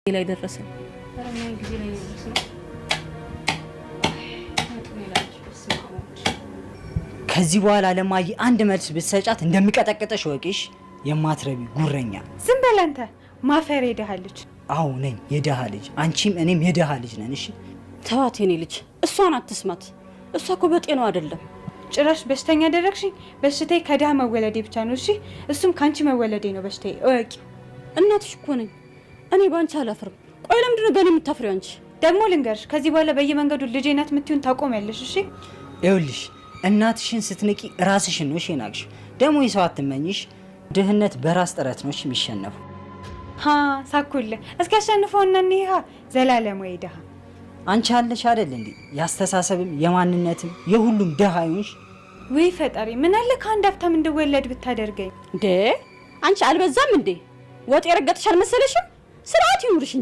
ላይ ደረሰ። ከዚህ በኋላ ለማይ አንድ መልስ ብትሰጫት እንደሚቀጠቅጠሽ ወቂሽ። የማትረቢ ጉረኛ። ዝም በል አንተ ማፈር የደሃ ልጅ። አዎ ነኝ የደሃ ልጅ። አንቺም እኔም የደሃ ልጅ ነን። እሺ ተዋት የኔ ልጅ፣ እሷን አትስማት። እሷ እኮ በጤናው አይደለም። ጭራሽ በሽተኛ አደረግሽኝ። በሽታዬ ከደሃ መወለዴ ብቻ ነው። እሺ እሱም ካንቺ መወለዴ ነው በሽታዬ። እወቂ። እናትሽ እኮ ነኝ እኔ። ባንቺ አላፍርም። ቆይ ለምንድን ነው በእኔ የምታፍሪው አንቺ? ደግሞ ልንገርሽ፣ ከዚህ በኋላ በየመንገዱ ልጄ ናት የምትይውን ታቆሚያለሽ። እሺ ይኸውልሽ፣ እናትሽን ስትንቂ ራስሽን ነው ሸናግሽ። ደግሞ የሰው አትመኝሽ። ድህነት በራስ ጥረት ነው የሚሸነፉ። ሳኩል እስኪ አሸንፈውና እንይሃ ዘላለማዊ ደሃ። አንቺ አለሽ አይደል እንዴ ያስተሳሰብም የማንነትም የሁሉም ደሃ ይሁንሽ። ወይ ፈጣሪ፣ ምን አለ ከአንድ ሀብታም እንድወለድ ብታደርገኝ። እንዴ አንቺ አልበዛም እንዴ? ወጥ የረገጥሽ አልመሰለሽም? ስርዓት ይኑርሽ።